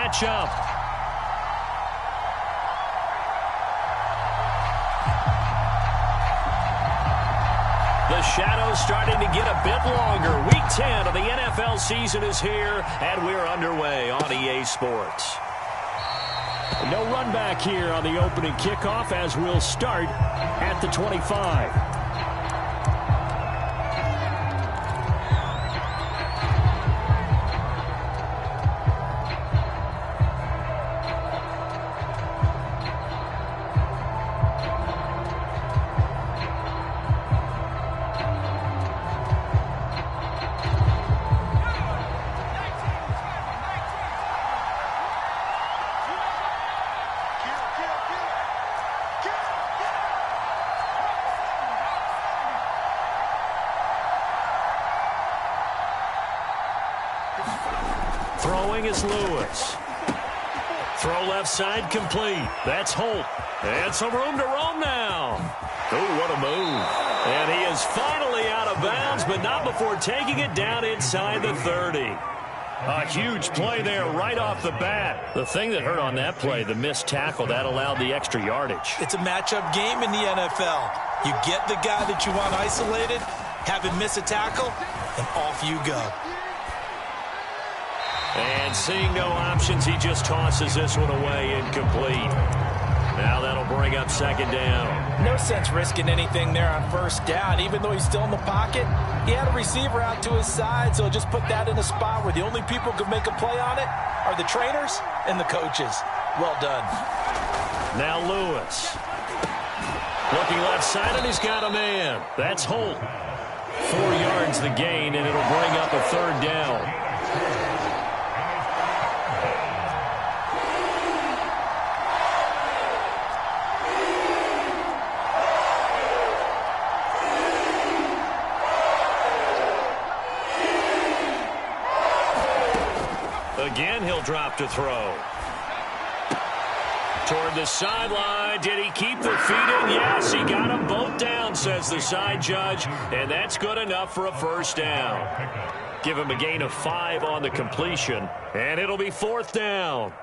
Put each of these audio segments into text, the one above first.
matchup. The shadow's starting to get a bit longer. Week 10 of the NFL season is here, and we're underway on EA Sports. No run back here on the opening kickoff as we'll start at the 25. Throwing is Lewis. Throw left side complete. That's Holt. And some room to roam now. Oh, what a move. And he is finally out of bounds, but not before taking it down inside the 30. A huge play there right off the bat. The thing that hurt on that play, the missed tackle, that allowed the extra yardage. It's a matchup game in the NFL. You get the guy that you want isolated, have him miss a tackle, and off you go. And seeing no options, he just tosses this one away incomplete. Now that'll bring up second down. No sense risking anything there on first down. Even though he's still in the pocket, he had a receiver out to his side, so just put that in a spot where the only people who can make a play on it are the trainers and the coaches. Well done. Now Lewis. Looking left side, and he's got a man. That's Holt. 4 yards the gain, and it'll bring up a third down. Again, he'll drop to throw. Toward the sideline. Did he keep the feet in? Yes, he got them both down, says the side judge. And that's good enough for a first down. Give him a gain of 5 on the completion. And it'll be fourth down.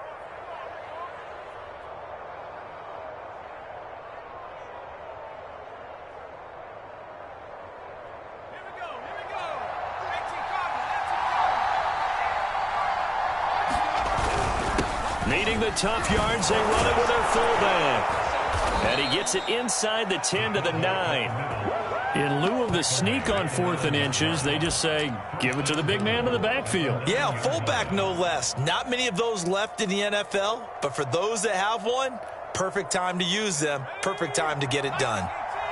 Needing the tough yards, they run it with their fullback. And he gets it inside the 10 to the 9. In lieu of the sneak on 4th and inches, they just say, give it to the big man in the backfield. Yeah, fullback no less. Not many of those left in the NFL, but for those that have one, perfect time to use them, perfect time to get it done.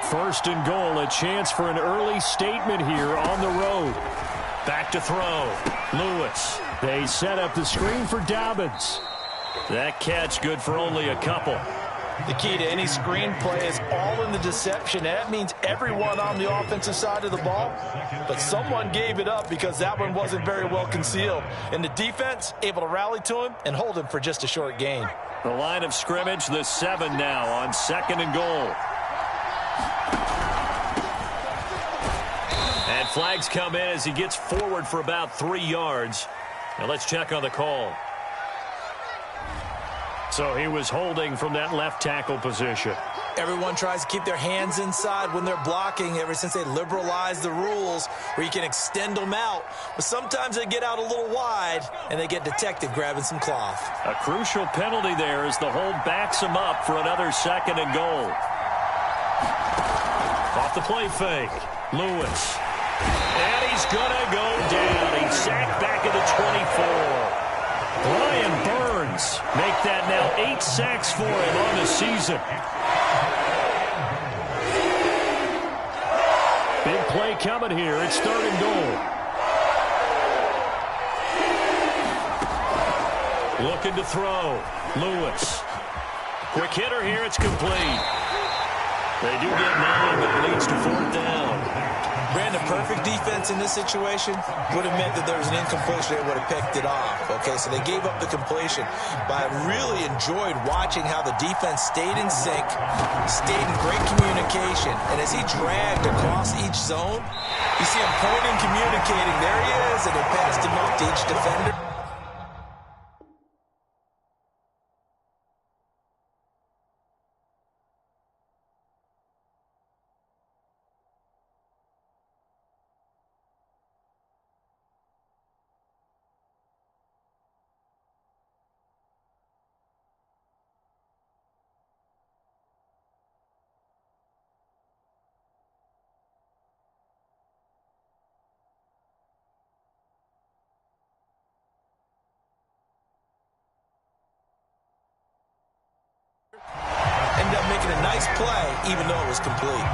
First and goal, a chance for an early statement here on the road. Back to throw. Lewis. They set up the screen for Dobbins. That catch good for only a couple. The key to any screenplay is all in the deception. That means everyone on the offensive side of the ball, but someone gave it up because that one wasn't very well concealed. And the defense able to rally to him and hold him for just a short gain. The line of scrimmage, the 7 now on second and goal. And flags come in as he gets forward for about 3 yards. Now let's check on the call. So he was holding from that left tackle position. Everyone tries to keep their hands inside when they're blocking ever since they liberalized the rules where you can extend them out. But sometimes they get out a little wide and they get detected grabbing some cloth. A crucial penalty there as the hold backs him up for another second and goal. Off the play fake. Lewis. And he's going to go down. He's sacked back at the 24. Brian Burns make that now 8 sacks for him on the season. Big play coming here. It's third and goal. Looking to throw. Lewis. Quick hitter here. It's complete. They do get 9, but it leads to fourth down. Brandon, perfect defense in this situation would have meant that there was an incompletion. They would have picked it off. Okay, so they gave up the completion. But I really enjoyed watching how the defense stayed in sync, stayed in great communication. And as he dragged across each zone, you see him pointing, communicating. There he is, and they passed him off to each defender. play, even though it was complete.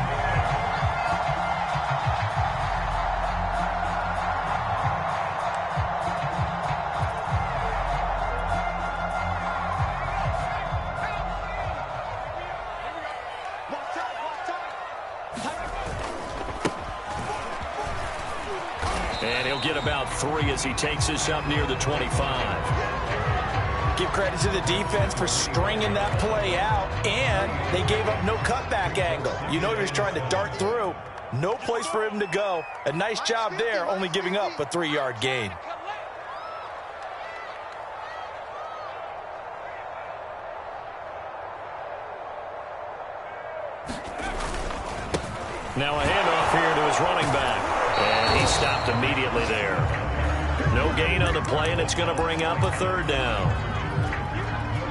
And he'll get about 3 as he takes this up near the 25. Give credit to the defense for stringing that play out, and they gave up no cutback angle. You know he was trying to dart through. No place for him to go. A nice job there, only giving up a 3-yard gain. Now a handoff here to his running back. And he stopped immediately there. No gain on the play, and it's going to bring up a 3rd down.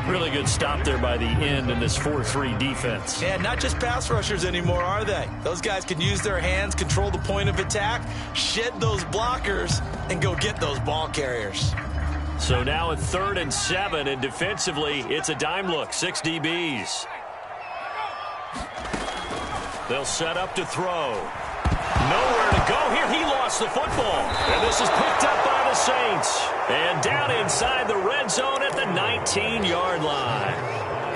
Really good stop there by the end in this 4-3 defense. Yeah, not just pass rushers anymore, are they? Those guys can use their hands, control the point of attack, shed those blockers, and go get those ball carriers. So now at 3rd and 7, and defensively, it's a dime look, 6 DBs. They'll set up to throw. Nowhere to go here. He lost the football. And this is picked up by the Saints. And down inside the red zone at the 19-yard line.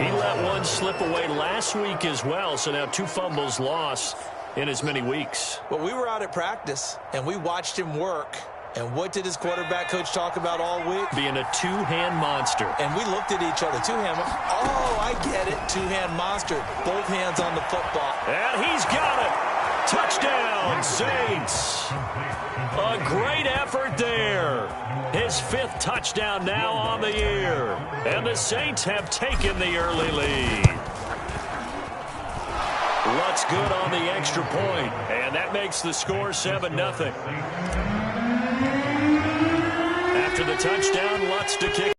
He let one slip away last week as well, so now 2 fumbles lost in as many weeks. Well, we were out at practice, and we watched him work. And what did his quarterback coach talk about all week? Being a 2-hand monster. And we looked at each other. 2-hand. Oh, I get it. 2-hand monster. Both hands on the football. And he's got it. Touchdown, Saints. A great effort there. His 5th touchdown now on the year. And the Saints have taken the early lead. Lutz good on the extra point. And that makes the score 7-0. After the touchdown, Lutz to kick.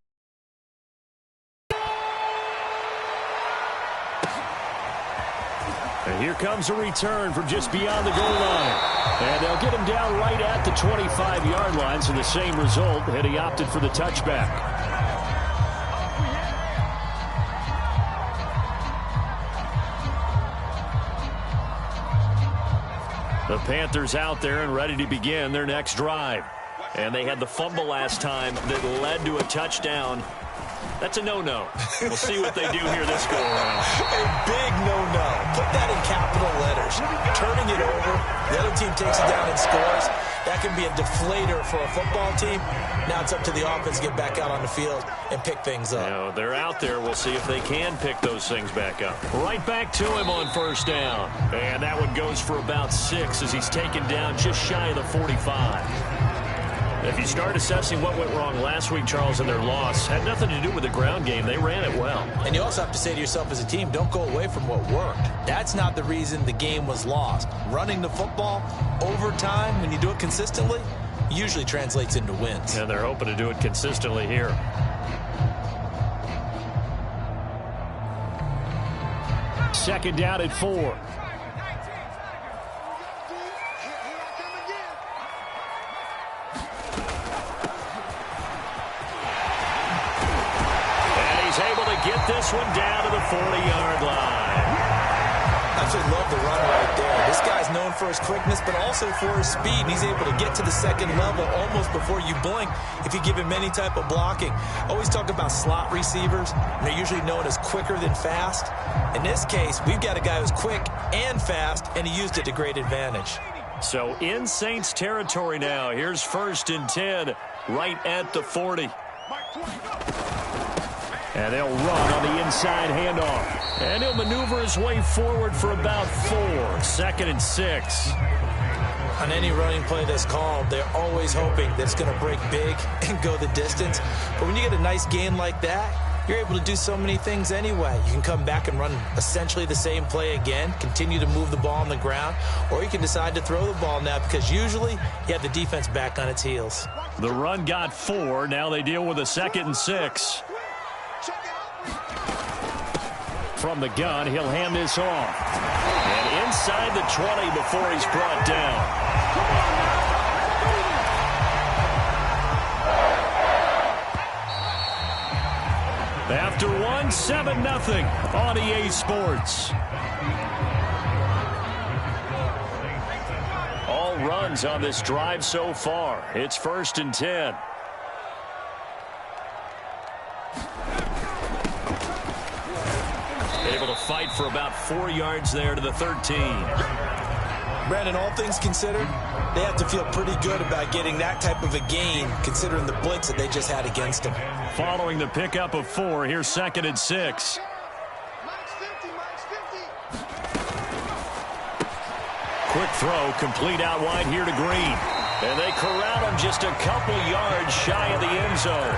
And here comes a return from just beyond the goal line. And they'll get him down right at the 25-yard line, so the same result had he opted for the touchback. The Panthers out there and ready to begin their next drive. And they had the fumble last time that led to a touchdown. That's a no-no. We'll see what they do here this go-around. A big no-no. Put that in capital letters. Turning it over. The other team takes it down and scores. That can be a deflator for a football team. Now it's up to the offense to get back out on the field and pick things up. You know, they're out there. We'll see if they can pick those things back up. Right back to him on 1st down. And that one goes for about 6 as he's taken down just shy of the 45. If you start assessing what went wrong last week, Charles, in their loss, had nothing to do with the ground game. They ran it well. And you also have to say to yourself as a team, don't go away from what worked. That's not the reason the game was lost. Running the football over time, when you do it consistently, usually translates into wins. And they're hoping to do it consistently here. Second down at 4. Get this one down to the 40-yard line. I absolutely love the run right there. This guy's known for his quickness, but also for his speed. And he's able to get to the second level almost before you blink if you give him any type of blocking. Always talk about slot receivers, and they're usually known as quicker than fast. In this case, we've got a guy who's quick and fast, and he used it to great advantage. So in Saints territory now. Here's 1st and 10 right at the 40. And they'll run on the inside handoff. And he'll maneuver his way forward for about 4. 2nd and 6. On any running play that's called, they're always hoping that it's going to break big and go the distance. But when you get a nice gain like that, you're able to do so many things anyway. You can come back and run essentially the same play again, continue to move the ball on the ground, or you can decide to throw the ball now because usually you have the defense back on its heels. The run got 4. Now they deal with a 2nd and 6. From the gun, he'll hand this off. And inside the 20 before he's brought down. After one, 7-0 on EA Sports. All runs on this drive so far. It's 1st and 10. Able to fight for about 4 yards there to the 13. Brandon, all things considered, they have to feel pretty good about getting that type of a gain, considering the blitz that they just had against them. Following the pickup of 4, here's 2nd and 6. Quick throw, complete out wide here to Green. And they corral him just a couple yards shy of the end zone.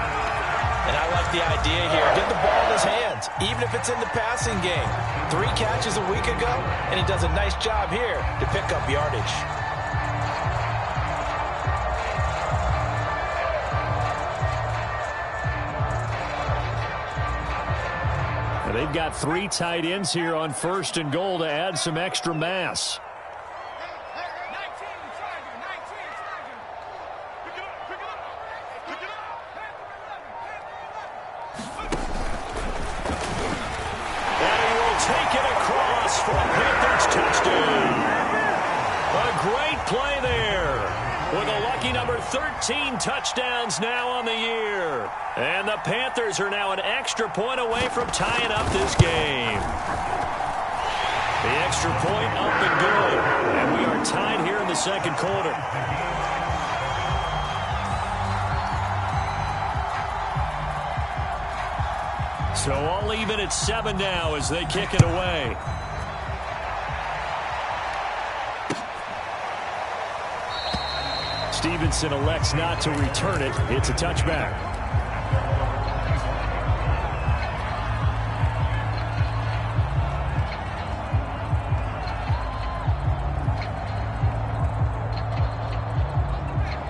And I like the idea here. Get the ball in his hands, even if it's in the passing game. 3 catches a week ago, and he does a nice job here to pick up yardage. They've got 3 tight ends here on 1st and goal to add some extra mass. And he will take it across for a Panthers touchdown. A great play there. With a lucky number 13 touchdowns now on the year. And the Panthers are now an extra point away from tying up this game. The extra point up and good. And we are tied here in the 2nd quarter. So all even at 7 now as they kick it away. Stevenson elects not to return it. It's a touchback.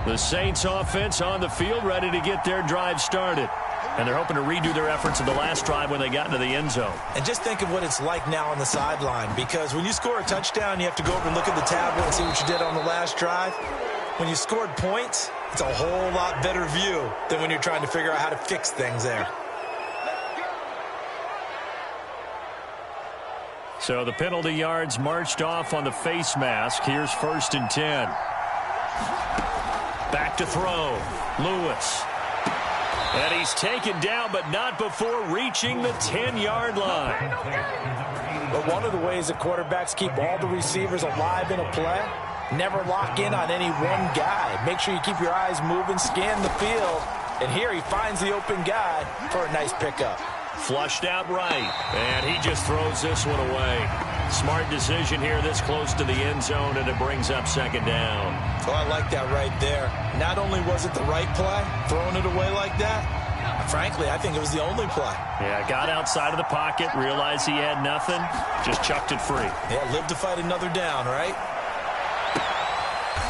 The Saints offense on the field ready to get their drive started. And they're hoping to redo their efforts in the last drive when they got into the end zone. And just think of what it's like now on the sideline, because when you score a touchdown, you have to go over and look at the tablet and see what you did on the last drive. When you scored points, it's a whole lot better view than when you're trying to figure out how to fix things there. So the penalty yards marched off on the face mask. Here's 1st and 10. Back to throw. Lewis. And he's taken down, but not before reaching the 10-yard line. But one of the ways that quarterbacks keep all the receivers alive in a play, never lock in on any one guy. Make sure you keep your eyes moving, scan the field, and here he finds the open guy for a nice pickup. Flushed out right, and he just throws this one away. Smart decision here this close to the end zone, and it brings up 2nd down. Oh, I like that right there. Not only was it the right play, throwing it away like that, frankly, I think it was the only play. Yeah, got outside of the pocket, realized he had nothing, just chucked it free. Yeah, live to fight another down, right?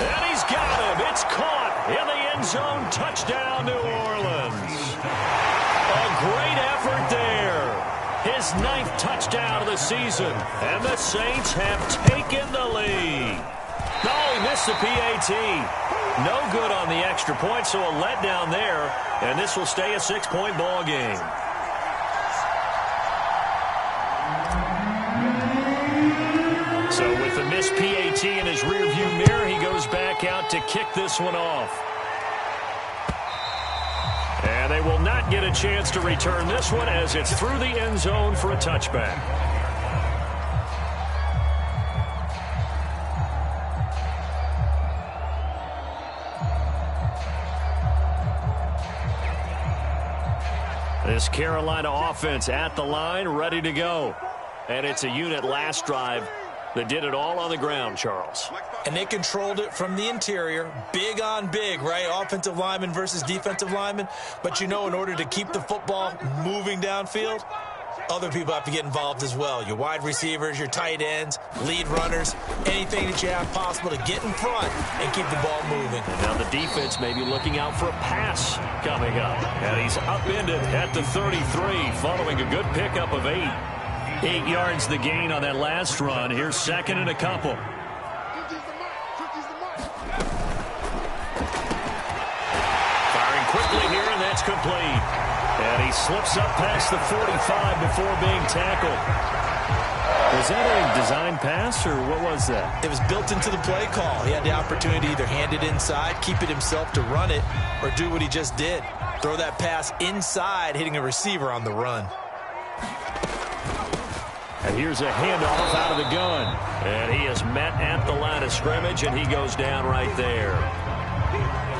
And he's got him. It's caught in the end zone. Touchdown, New Orleans. A great effort there. His 9th touchdown of the season. And the Saints have taken the lead. No, he missed the PAT. No good on the extra point, so a letdown there. And this will stay a 6-point ball game. So with the missed PAT in his rearview mirror, he goes back out to kick this one off. And they will not get a chance to return this one as it's through the end zone for a touchback. This Carolina offense at the line, ready to go. And it's a unit last drive that did it all on the ground, Charles. And they controlled it from the interior, big on big, right? Offensive lineman versus defensive lineman. But, you know, in order to keep the football moving downfield, other people have to get involved as well. Your wide receivers, your tight ends, lead runners, anything that you have possible to get in front and keep the ball moving. And now the defense may be looking out for a pass coming up. And he's upended at the 33 following a good pickup of 8. 8 yards the gain on that last run. Here's 2nd and a couple. Firing quickly here, and that's complete. And he slips up past the 45 before being tackled. Was that a design pass, or what was that? It was built into the play call. He had the opportunity to either hand it inside, keep it himself to run it, or do what he just did. Throw that pass inside, hitting a receiver on the run. And here's a handoff out of the gun. And he is met at the line of scrimmage, and he goes down right there.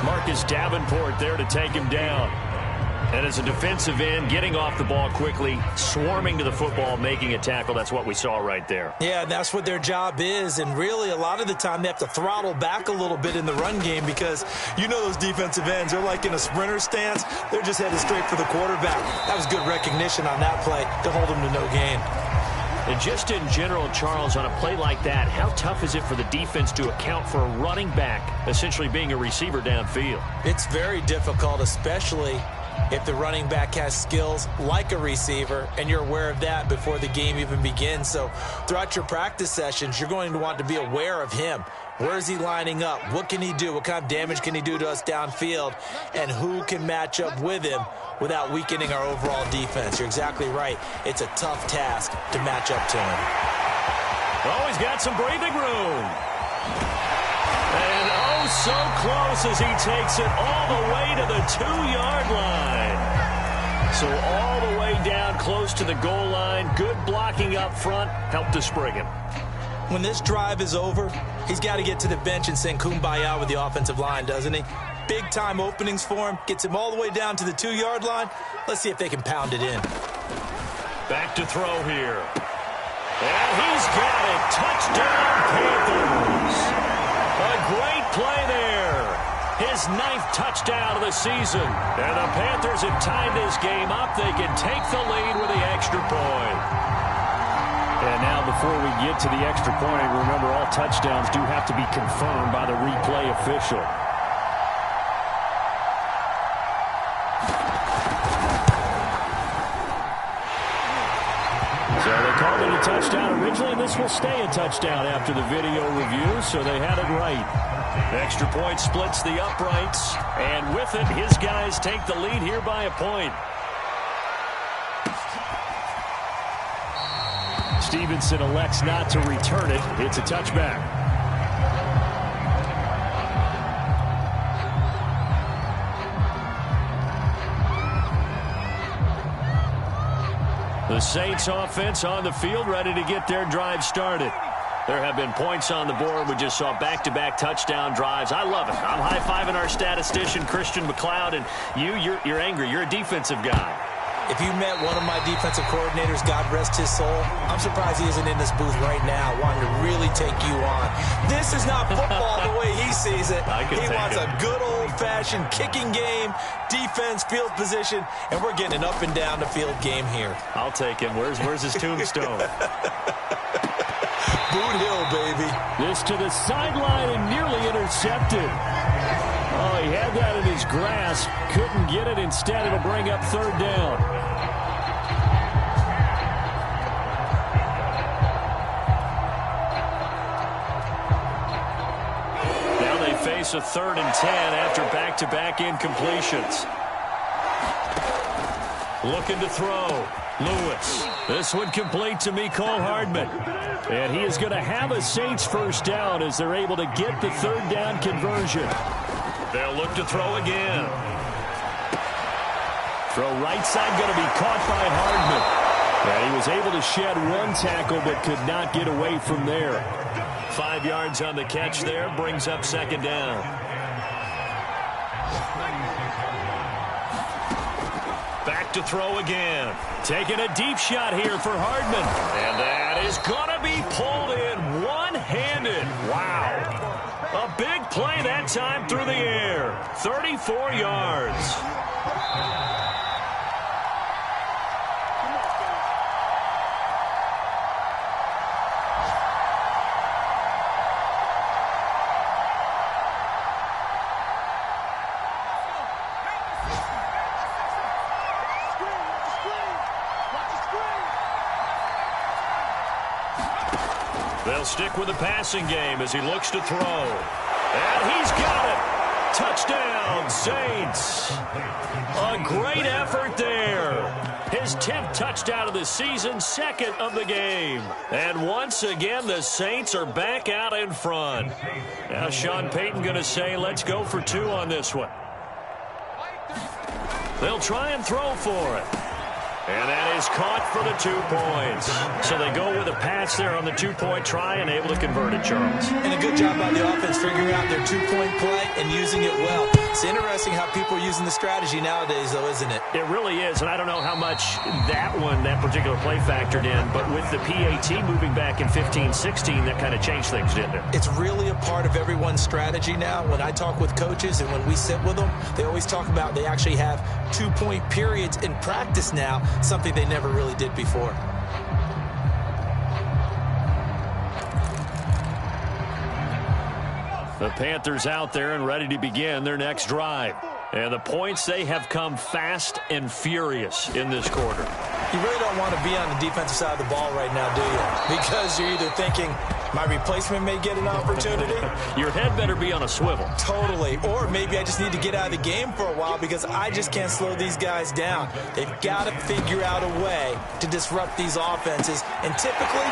Marcus Davenport there to take him down. And as a defensive end, getting off the ball quickly, swarming to the football, making a tackle. That's what we saw right there. Yeah, and that's what their job is. And really, a lot of the time, they have to throttle back a little bit in the run game because you know those defensive ends, they're like in a sprinter stance. They're just headed straight for the quarterback. That was good recognition on that play to hold them to no gain. And just in general, Charles, on a play like that, how tough is it for the defense to account for a running back essentially being a receiver downfield? It's very difficult, especially if the running back has skills like a receiver, and you're aware of that before the game even begins. So throughout your practice sessions, you're going to want to be aware of him. Where is he lining up? What can he do? What kind of damage can he do to us downfield? And who can match up with him without weakening our overall defense? You're exactly right. It's a tough task to match up to him. Oh, he's got some breathing room. And oh, so close as he takes it all the way to the 2-yard line. So all the way down close to the goal line. Good blocking up front. Helped to spring him. When this drive is over, he's got to get to the bench and sing kumbaya with the offensive line, doesn't he? Big-time openings for him. Gets him all the way down to the 2-yard line. Let's see if they can pound it in. Back to throw here. And he's got it. Touchdown, Panthers. A great play there. His 9th touchdown of the season. And the Panthers have tied this game up. They can take the lead with the extra point. And now before we get to the extra point, remember all touchdowns do have to be confirmed by the replay official. So they called it a touchdown originally. This will stay a touchdown after the video review, so they had it right. The extra point splits the uprights, and with it, his guys take the lead here by a point. Stevenson elects not to return it. It's a touchback. The Saints offense on the field, ready to get their drive started. There have been points on the board. We just saw back-to-back touchdown drives. I love it. I'm high-fiving our statistician, Christian McLeod, and you're angry. You're a defensive guy. If you met one of my defensive coordinators, God rest his soul, I'm surprised he isn't in this booth right now wanting to really take you on. This is not football the way he sees it. He wants a good old-fashioned kicking game, defense, field position, and we're getting an up-and-down the field game here. I'll take him. Where's his tombstone? Boot Hill, baby. This to the sideline and nearly intercepted. Oh, he had that in his grasp. Couldn't get it. Instead, it'll bring up 3rd down. Now they face a 3rd and 10 after back-to-back incompletions. Looking to throw. Lewis. This one complete to Mecole Hardman. And he is going to have a Saints first down as they're able to get the 3rd down conversion. They'll look to throw again. Throw right side going to be caught by Hardman. And he was able to shed one tackle but could not get away from there. 5 yards on the catch there, brings up 2nd down. Back to throw again. Taking a deep shot here for Hardman. And that is going to be pulled in one-handed. Wow. A big play that time through the air. 34 yards. They'll stick with the passing game as he looks to throw. And he's got it. Touchdown, Saints. A great effort there. His 10th touchdown of the season, 2nd of the game. And once again, the Saints are back out in front. Now Sean Payton going to say, let's go for 2 on this one. They'll try and throw for it. And that is caught for the 2 points. So they go with a pass there on the 2-point try and able to convert it, Charles. And a good job by the offense figuring out their 2-point play and using it well. It's interesting how people are using the strategy nowadays, though, isn't it? It really is, and I don't know how much that particular play factored in, but with the PAT moving back in 15-16, that kind of changed things, didn't it? It's really a part of everyone's strategy now. When I talk with coaches and when we sit with them, they always talk about they actually have 2-point periods in practice now, something they never really did before. The Panthers out there and ready to begin their next drive. And the points, they have come fast and furious in this quarter. You really don't want to be on the defensive side of the ball right now, do you? Because you're either thinking, my replacement may get an opportunity. Your head better be on a swivel. Totally. Or maybe I just need to get out of the game for a while because I just can't slow these guys down. They've got to figure out a way to disrupt these offenses. And typically,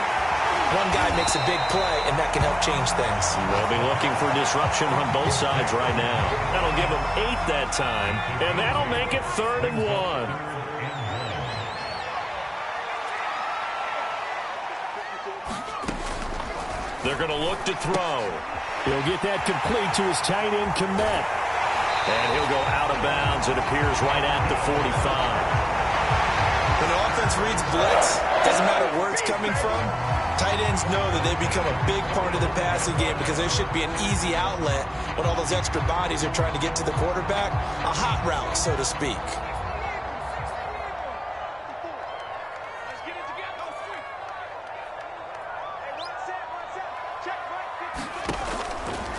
one guy makes a big play, and that can help change things. They'll be looking for disruption on both sides right now. That'll give them 8 that time, and that'll make it 3rd and 1. They're going to look to throw. He'll get that complete to his tight end, Kmet. And he'll go out of bounds. It appears right at the 45. When the offense reads blitz, doesn't matter where it's coming from, tight ends know that they become a big part of the passing game because there should be an easy outlet when all those extra bodies are trying to get to the quarterback. A hot route, so to speak.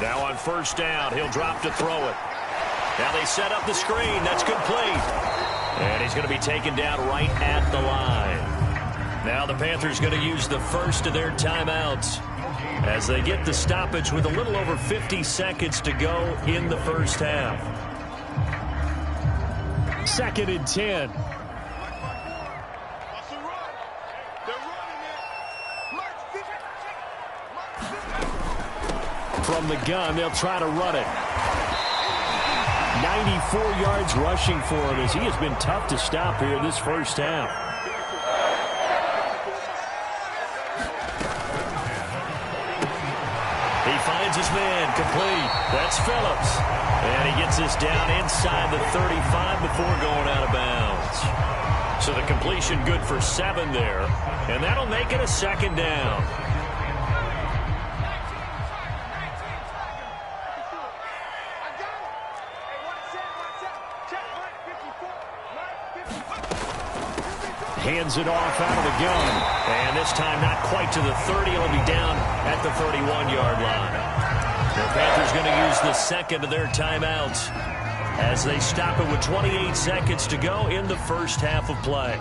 Now on 1st down, he'll drop to throw it. Now they set up the screen. That's complete. And he's going to be taken down right at the line. Now the Panthers going to use the first of their timeouts as they get the stoppage with a little over 50 seconds to go in the first half. 2nd and 10. From the gun, they'll try to run it. 94 yards rushing for him as he has been tough to stop here this first half. He finds his man, complete. That's Phillips. And he gets this down inside the 35 before going out of bounds. So the completion good for 7 there. And that'll make it a 2nd down. Hands it off out of the gun. And this time not quite to the 30. It'll be down at the 31-yard line. The Panthers going to use the 2nd of their timeouts as they stop it with 28 seconds to go in the first half of play.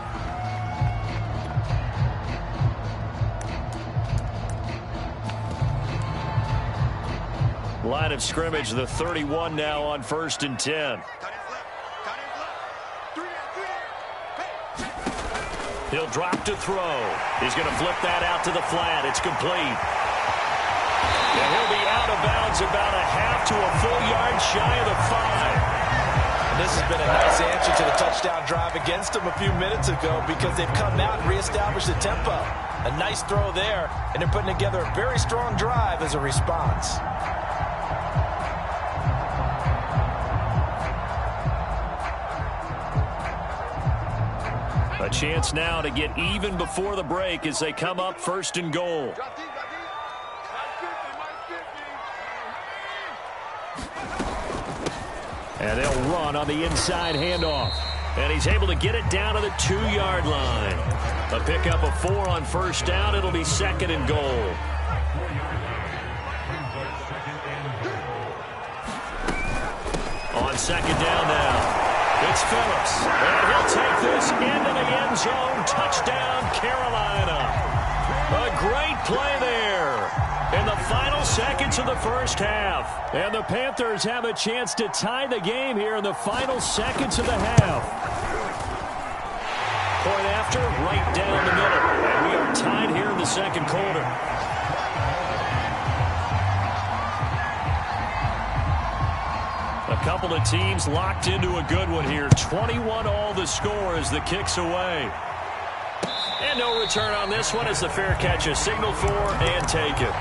Line of scrimmage, the 31 now on 1st and 10. He'll drop to throw. He's going to flip that out to the flat. It's complete. And he'll be out of bounds about a half to a full yard shy of the 5. And this has been a nice answer to the touchdown drive against them a few minutes ago because they've come out and reestablished the tempo. A nice throw there, and they're putting together a very strong drive as a response. A chance now to get even before the break as they come up 1st and goal. And they'll run on the inside handoff. And he's able to get it down to the 2-yard line. A pickup of 4 on 1st down. It'll be 2nd and goal. On 2nd down now. It's Phillips, and he'll take this into the end zone. Touchdown, Carolina. A great play there. And the final final seconds of the first half. And the Panthers have a chance to tie the game here in the final seconds of the half. Point after, right down the middle. And we are tied here in the second quarter. A couple of teams locked into a good one here. 21-all the score as the kick's away. And no return on this one as the fair catch is signaled for and taken.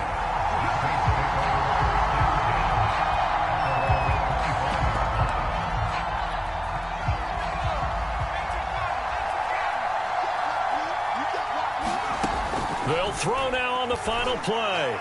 They'll throw now on the final play.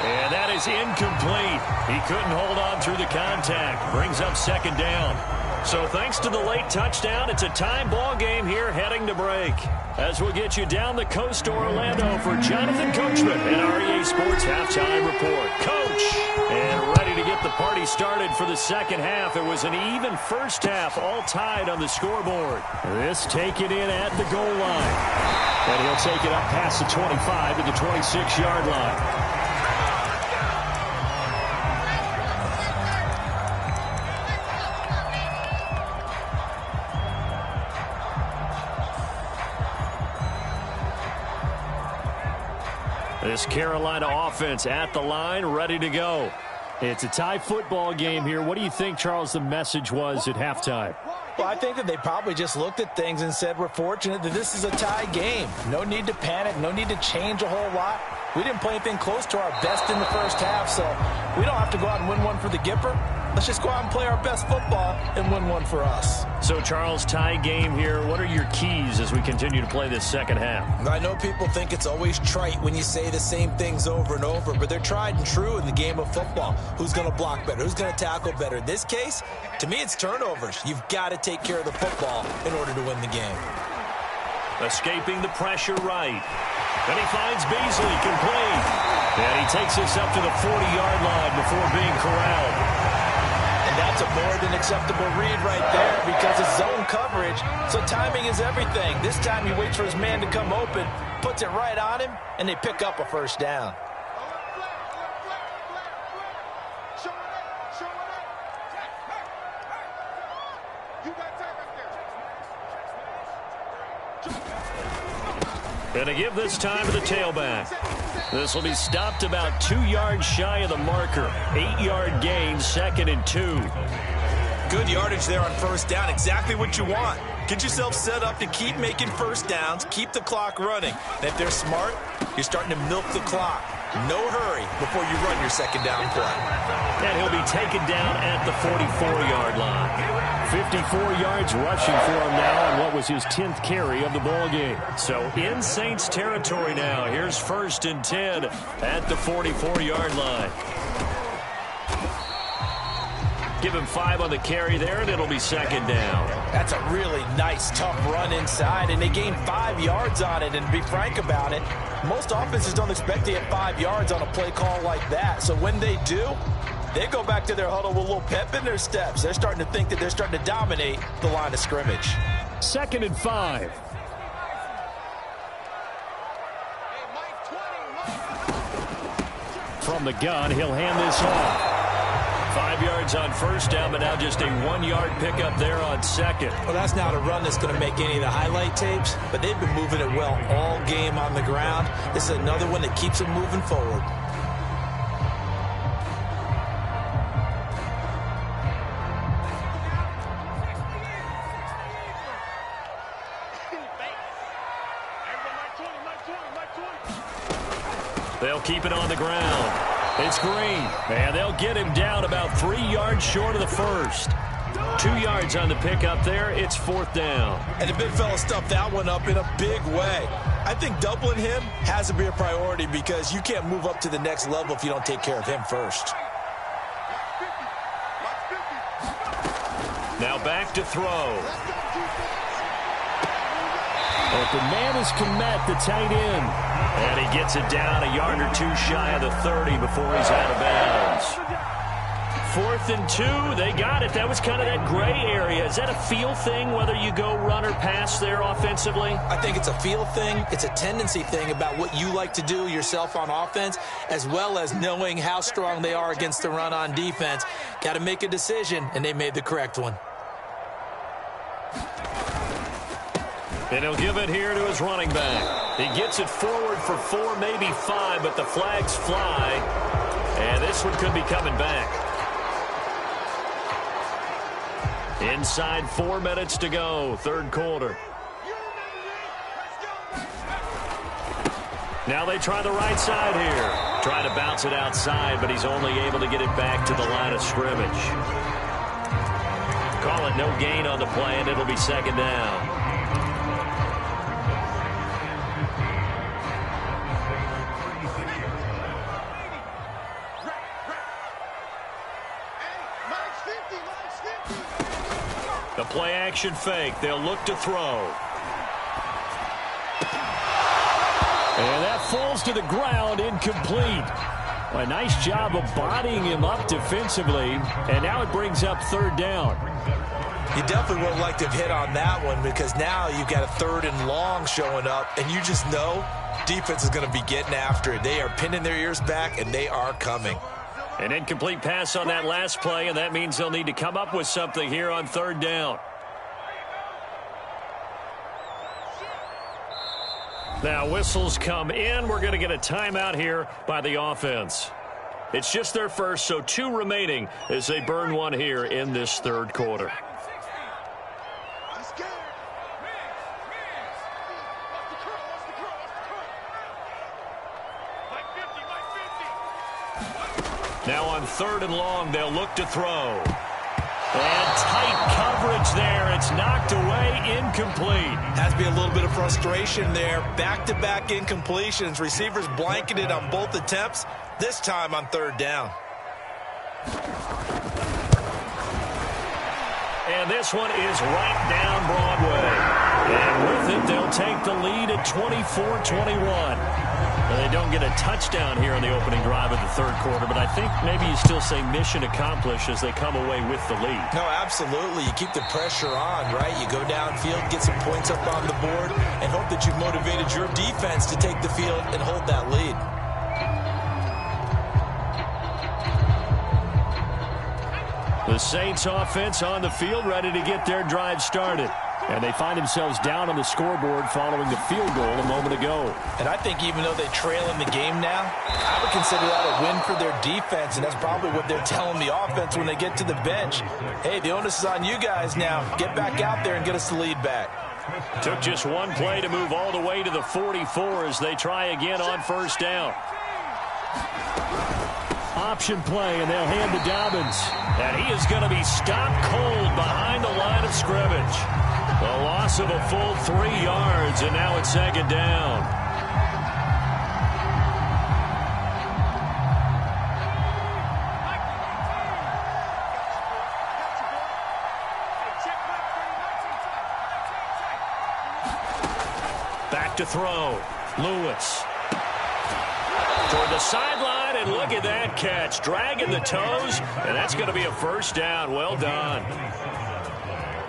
And that is incomplete. He couldn't hold on through the contact. Brings up second down. So thanks to the late touchdown, it's a tie ball game here heading to break. As we'll get you down the coast to Orlando for Jonathan Coachman and our EA Sports Halftime Report. Coach, and ready to get the party started for the second half. It was an even first half, all tied on the scoreboard. This taken in at the goal line. And he'll take it up past the 25 to the 26-yard line. This Carolina offense at the line, ready to go. It's a tie football game here. What do you think, Charles, the message was at halftime? Well, I think that they probably just looked at things and said, we're fortunate that this is a tie game. No need to panic. No need to change a whole lot. We didn't play anything close to our best in the first half, so we don't have to go out and win one for the Gipper. Let's just go out and play our best football and win one for us. So, Charles, tie game here. What are your keys as we continue to play this second half? I know people think it's always trite when you say the same things over and over, but they're tried and true in the game of football. Who's going to block better? Who's going to tackle better? In this case, to me, it's turnovers. You've got to take care of the football in order to win the game. Escaping the pressure right. Then he finds Beasley, complete. And he takes this up to the 40-yard line before being corralled. And that's a more than acceptable read right there because it's zone coverage, so timing is everything. This time he waits for his man to come open, puts it right on him, and they pick up a first down. And to give this time to the tailback. This will be stopped about 2 yards shy of the marker. 8-yard gain, 2nd and 2. Good yardage there on first down. Exactly what you want. Get yourself set up to keep making first downs, keep the clock running. And if they're smart, you're starting to milk the clock. No hurry before you run your second down play. And he'll be taken down at the 44-yard line. 54 yards rushing for him now on what was his 10th carry of the ball game. So in Saints territory now. Here's 1st and 10 at the 44-yard line. Give him 5 on the carry there, and it'll be 2nd down. That's a really nice, tough run inside, and they gained 5 yards on it. And to be frank about it, most offenses don't expect to get 5 yards on a play call like that. So when they do, they go back to their huddle with a little pep in their steps. They're starting to think that they're starting to dominate the line of scrimmage. 2nd and 5. From the gun, he'll hand this off. 5 yards on first down, but now just a 1-yard pickup there on 2nd. Well, that's not a run that's going to make any of the highlight tapes, but they've been moving it well all game on the ground. This is another one that keeps them moving forward. They'll keep it on the ground. It's Green, and they'll get him down about 3 yards short of the first. 2 yards on the pickup there. It's 4th down. And the big fella stuffed that one up in a big way. I think doubling him has to be a priority because you can't move up to the next level if you don't take care of him first. Now back to throw. Open man is Kmet, the tight end. And he gets it down a yard or two shy of the 30 before he's out of bounds. 4th and 2. They got it. That was kind of that gray area. Is that a feel thing, whether you go run or pass there offensively? I think it's a feel thing. It's a tendency thing about what you like to do yourself on offense, as well as knowing how strong they are against the run on defense. Got to make a decision, and they made the correct one. And he'll give it here to his running back. He gets it forward for 4, maybe 5, but the flags fly. And this one could be coming back. Inside 4 minutes to go, third quarter. Now they try the right side here. Trying to bounce it outside, but he's only able to get it back to the line of scrimmage. Call it no gain on the play, and it'll be second down. The play action fake. They'll look to throw. And that falls to the ground, incomplete. A nice job of bodying him up defensively. And now it brings up third down. You definitely would have liked to have hit on that one, because now you've got a 3rd and long showing up, and you just know defense is going to be getting after it. They are pinning their ears back, and they are coming. An incomplete pass on that last play, and that means they'll need to come up with something here on third down. Now whistles come in. We're going to get a timeout here by the offense. It's just their first, so 2 remaining as they burn one here in this third quarter. Now on 3rd and long, they'll look to throw. And tight coverage there. It's knocked away, incomplete. Has to be a little bit of frustration there. Back-to-back incompletions. Receivers blanketed on both attempts, this time on 3rd down. And this one is right down Broadway. And with it, they'll take the lead at 24-21. They don't get a touchdown here on the opening drive of the third quarter, but I think maybe you still say mission accomplished as they come away with the lead. No, absolutely. You keep the pressure on, right? You go downfield, get some points up on the board, and hope that you've motivated your defense to take the field and hold that lead. The Saints offense on the field, ready to get their drive started. And they find themselves down on the scoreboard following the field goal a moment ago. And I think even though they trail in the game now, I would consider that a win for their defense, and that's probably what they're telling the offense when they get to the bench. Hey, the onus is on you guys now. Get back out there and get us the lead back. Took just one play to move all the way to the 44 as they try again on first down. Option play, and they'll hand to Dobbins. And he is going to be stopped cold behind the line of scrimmage. A loss of a full 3 yards, and now it's second down. Back to throw. Lewis. Toward the sideline, and look at that catch. Dragging the toes, and that's going to be a first down. Well done.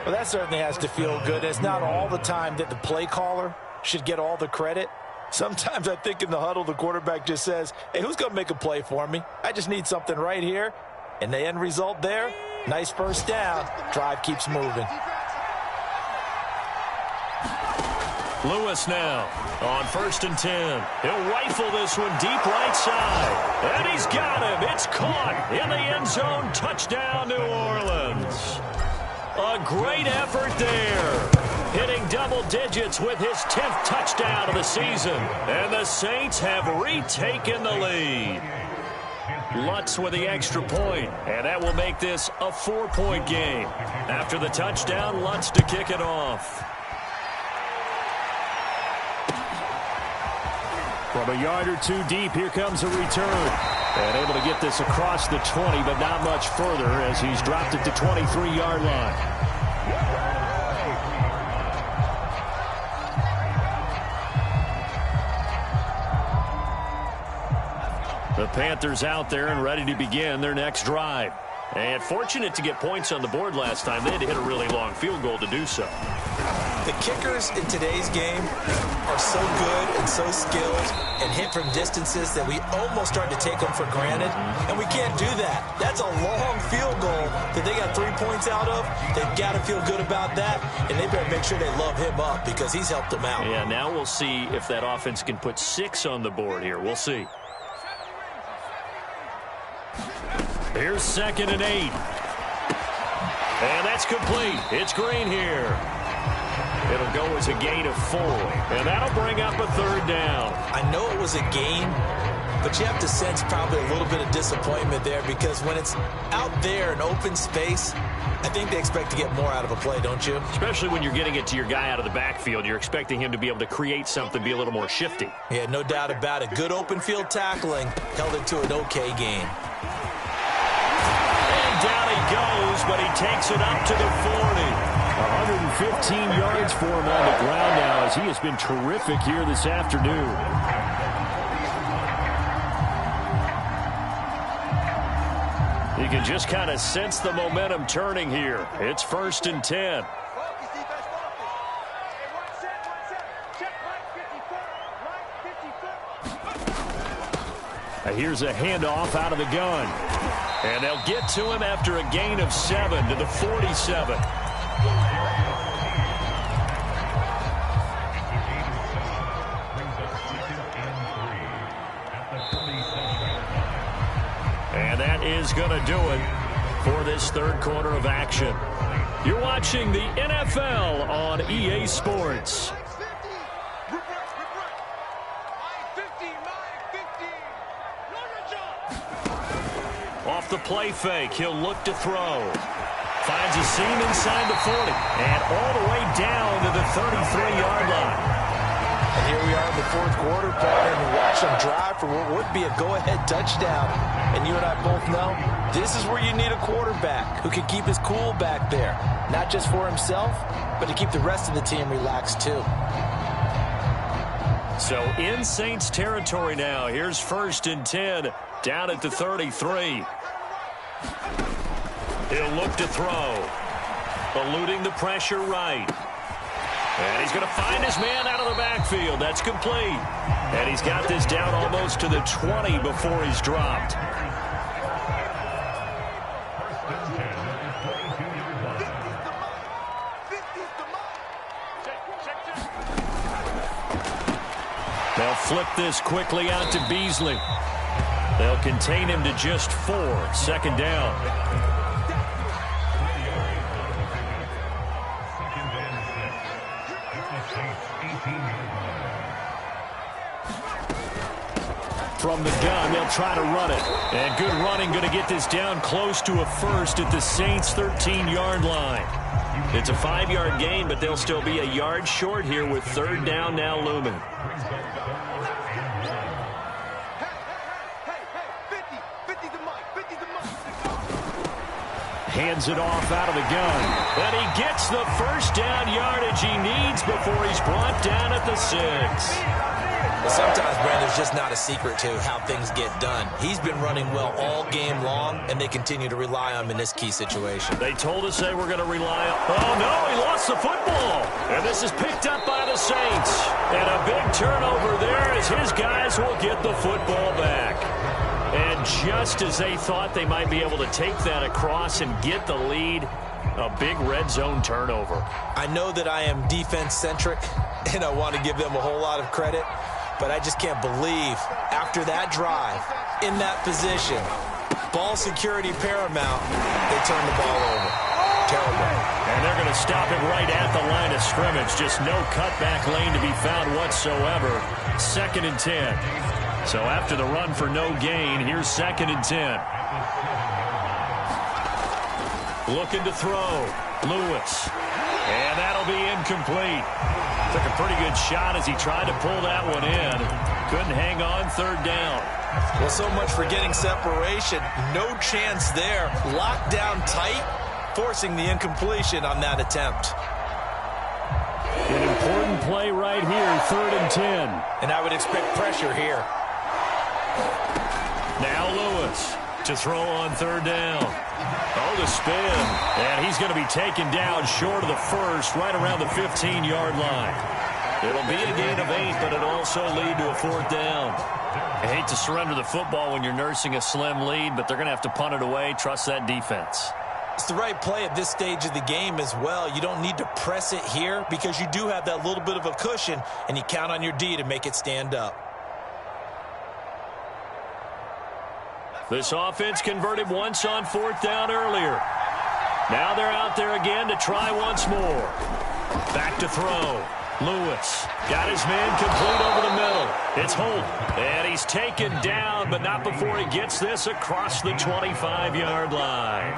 Well, that certainly has to feel good. It's not all the time that the play caller should get all the credit. Sometimes I think in the huddle, the quarterback just says, hey, who's going to make a play for me? I just need something right here. And the end result there, nice first down. Drive keeps moving. Lewis now on 1st and 10. He'll rifle this one deep right side. And he's got him. It's caught in the end zone. Touchdown, New Orleans. A great effort there. Hitting double digits with his 10th touchdown of the season. And the Saints have retaken the lead. Lutz with the extra point, and that will make this a 4-point game. After the touchdown, Lutz to kick it off. From a yard or two deep, here comes a return. And able to get this across the 20, but not much further as he's dropped it to 23-yard line. The Panthers out there and ready to begin their next drive. And fortunate to get points on the board last time. They had to hit a really long field goal to do so. The kickers in today's game are so good and so skilled and hit from distances that we almost start to take them for granted, and we can't do that. That's a long field goal that they got 3 points out of. They've got to feel good about that, and they better make sure they love him up because he's helped them out. Yeah, now we'll see if that offense can put 6 on the board here. We'll see. Here's 2nd and 8. And that's complete. It's Green here. It'll go as a gain of 4. And that'll bring up a 3rd down. I know it was a gain, but you have to sense probably a little bit of disappointment there because when it's out there in open space, I think they expect to get more out of a play, don't you? Especially when you're getting it to your guy out of the backfield. You're expecting him to be able to create something, be a little more shifty. Yeah, no doubt about it. Good open field tackling held it to an okay gain. Down he goes, but he takes it up to the 40. 115 yards for him on the ground now as he has been terrific here this afternoon. You can just kind of sense the momentum turning here. It's 1st and 10. Here's a handoff out of the gun. And they'll get to him after a gain of 7 to the 47. And that is going to do it for this 3rd quarter of action. You're watching the NFL on EA Sports. Off the play fake, he'll look to throw. Finds a seam inside the 40. And all the way down to the 33-yard line. And here we are in the 4th quarter, Paul, and watch them drive for what would be a go-ahead touchdown. And you and I both know this is where you need a quarterback who can keep his cool back there. Not just for himself, but to keep the rest of the team relaxed too. So in Saints territory now. Here's 1st and 10. Down at the 33. He'll look to throw. Eluding the pressure right. And he's going to find his man out of the backfield. That's complete. And he's got this down almost to the 20 before he's dropped. They'll flip this quickly out to Beasley. They'll contain him to just 4. 2nd down. From the gun, they'll try to run it. And good running, going to get this down close to a 1st at the Saints' 13-yard line. It's a 5-yard gain, but they'll still be a yard short here with 3rd down now looming. Hands it off out of the gun. And he gets the 1st down yardage he needs before he's brought down at the 6. Well, sometimes, Brandon, there's just not a secret to how things get done. He's been running well all game long, and they continue to rely on him in this key situation. They told us they were going to rely on... Oh, no, he lost the football. And this is picked up by the Saints. And a big turnover there as his guys will get the football back. And just as they thought they might be able to take that across and get the lead, a big red zone turnover. I know that I am defense-centric, and I want to give them a whole lot of credit, but I just can't believe after that drive, in that position, ball security paramount, they turn the ball over. Terrible. And they're going to stop it right at the line of scrimmage. Just no cutback lane to be found whatsoever. 2nd and 10. So after the run for no gain, here's 2nd and 10. Looking to throw. Lewis. And that'll be incomplete. Took a pretty good shot as he tried to pull that one in. Couldn't hang on. 3rd down. Well, so much for getting separation. No chance there. Locked down tight, forcing the incompletion on that attempt. An important play right here, 3rd and 10. And I would expect pressure here. Now Lewis. to throw on third down. Oh, the spin. And he's going to be taken down short of the first, right around the 15-yard line. It'll be a gain of 8, but it'll also lead to a fourth down. I hate to surrender the football when you're nursing a slim lead, but they're going to have to punt it away. Trust that defense. It's the right play at this stage of the game as well. You don't need to press it here because you do have that little bit of a cushion, and you count on your D to make it stand up. This offense converted once on fourth down earlier. Now they're out there again to try once more. Back to throw. Lewis got his man complete over the middle. It's Holt, and he's taken down, but not before he gets this across the 25-yard line.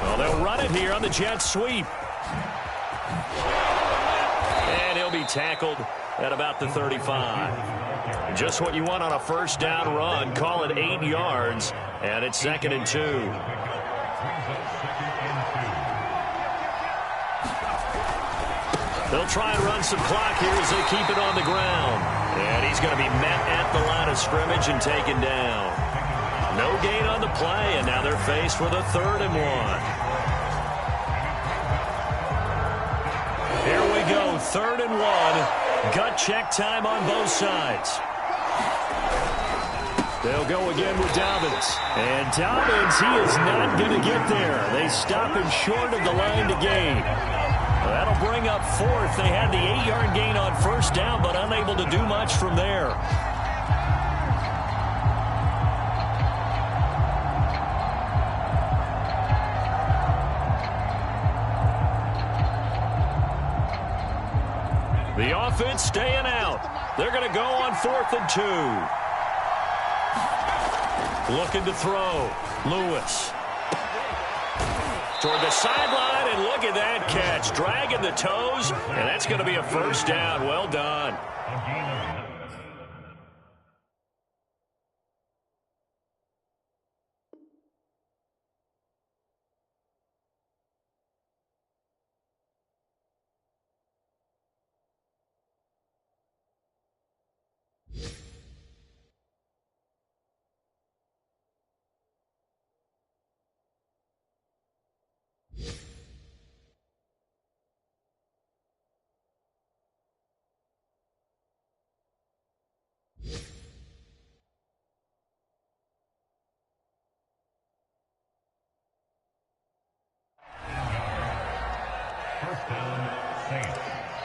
Well, they'll run it here on the jet sweep. And he'll be tackled at about the 35. Just what you want on a first down run. Call it 8 yards, and it's 2nd and 2. They'll try and run some clock here as they keep it on the ground. And he's going to be met at the line of scrimmage and taken down. No gain on the play, and now they're faced with a 3rd and 1. Here we go, 3rd and 1. Gut check time on both sides. They'll go again with Dobbins. And Dobbins, he is not going to get there. They stop him short of the line to gain. That'll bring up 4th. They had the 8-yard gain on first down, but unable to do much from there. The offense staying out. They're going to go on 4th and 2. Looking to throw. Lewis. Toward the sideline, and look at that catch. Dragging the toes, and that's going to be a first down. Well done.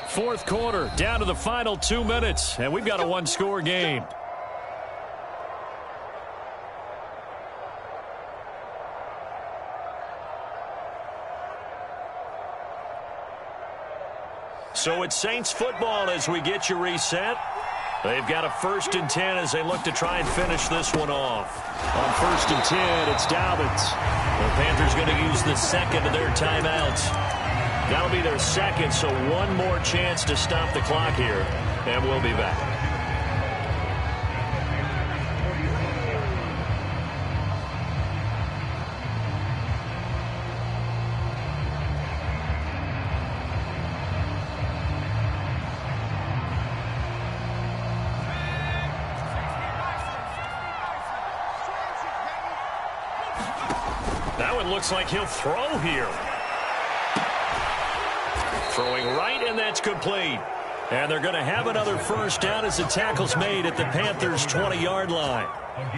Fourth quarter, down to the final 2 minutes, and we've got a one-score game. So it's Saints football as we get you reset. They've got a 1st and 10 as they look to try and finish this one off. On 1st and 10, it's Dobbins. The Panthers going to use the second of their timeouts. That'll be their second, so one more chance to stop the clock here, and we'll be back. That one looks like he'll throw here. Throwing right, and that's complete. And they're going to have another first down as the tackle's made at the Panthers' 20-yard line.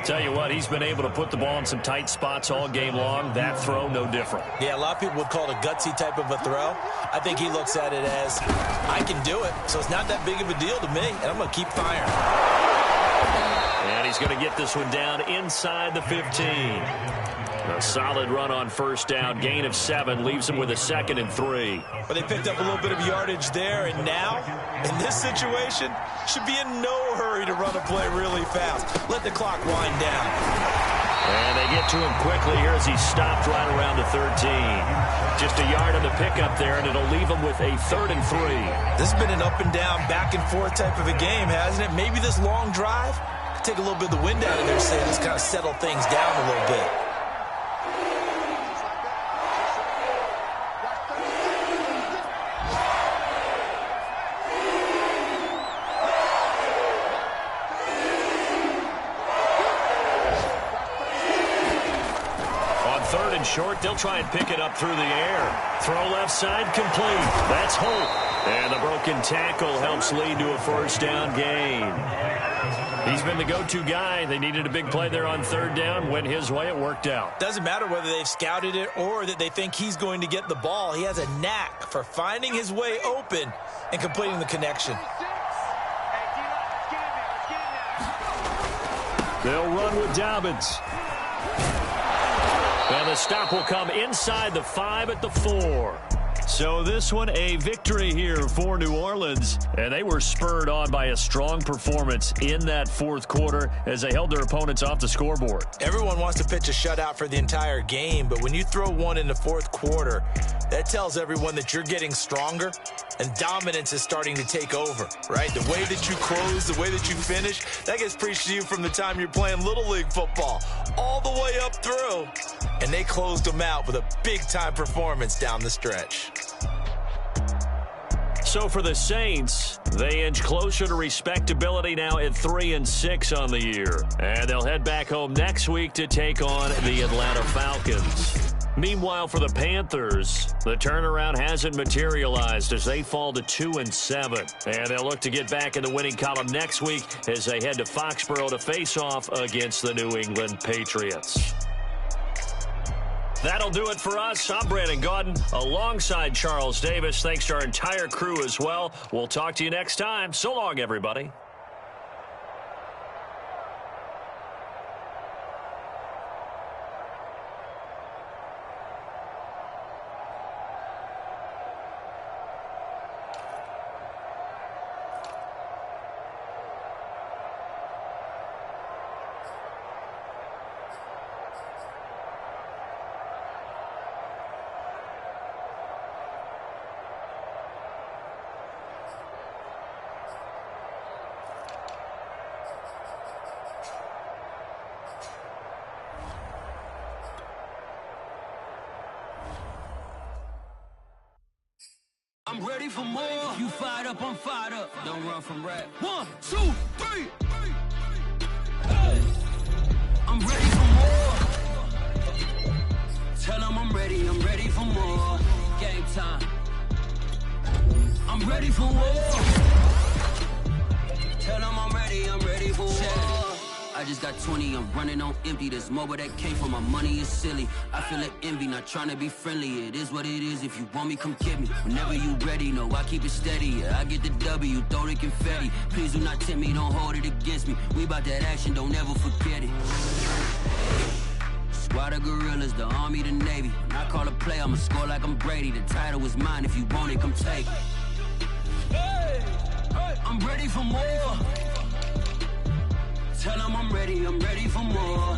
Tell you what, he's been able to put the ball in some tight spots all game long. That throw, no different. Yeah, a lot of people would call it a gutsy type of a throw. I think he looks at it as, I can do it, so it's not that big of a deal to me, and I'm going to keep firing. And he's going to get this one down inside the 15. A solid run on first down, gain of 7, leaves him with a 2nd and 3. But they picked up a little bit of yardage there, and now, in this situation, should be in no hurry to run a play really fast. Let the clock wind down. And they get to him quickly here as he stopped right around the 13. Just a yard on the pickup there, and it'll leave him with a 3rd and 3. This has been an up and down, back and forth type of a game, hasn't it? Maybe this long drive could take a little bit of the wind out of their sails, kind of settle things down a little bit. short. They'll try and pick it up through the air. Throw left side complete. That's Holt. And the broken tackle helps lead to a first down gain. He's been the go-to guy. They needed a big play there on third down. Went his way. It worked out. Doesn't matter whether they've scouted it or that they think he's going to get the ball. He has a knack for finding his way open and completing the connection. They'll run with Dobbins. And the stop will come inside the 5 at the 4. So this one, a victory here for New Orleans. And they were spurred on by a strong performance in that fourth quarter as they held their opponents off the scoreboard. Everyone wants to pitch a shutout for the entire game, but when you throw one in the fourth quarter, that tells everyone that you're getting stronger and dominance is starting to take over, right? The way that you close, the way that you finish, that gets preached to you from the time you're playing Little League football all the way up through. And they closed them out with a big-time performance down the stretch. So for the Saints, they inch closer to respectability now at 3-6 on the year. And they'll head back home next week to take on the Atlanta Falcons. Meanwhile, for the Panthers, the turnaround hasn't materialized as they fall to 2-7. And they'll look to get back in the winning column next week as they head to Foxborough to face off against the New England Patriots. That'll do it for us. I'm Brandon Gaudin alongside Charles Davis. Thanks to our entire crew as well. We'll talk to you next time. So long, everybody. I'm ready for more. You fired up, I'm fired up. Don't run from rap. 1, 2, 3. Hey. I'm ready for more. Tell them I'm ready for more. Game time. I'm ready for war. Tell them I'm ready for war. I just got 20, I'm running on empty. This mobile that came from my money is silly. I feel like envy, not trying to be friendly. It is what it is, if you want me, come get me. Whenever you ready, no, I keep it steady. Yeah, I get the W, throw the confetti. Please do not tempt me, don't hold it against me. We about that action, don't ever forget it. Squad of gorillas, the army, the navy. When I call a play, I'ma score like I'm Brady. The title is mine, if you want it, come take it. Hey, hey, I'm ready for more. Tell them I'm ready for more.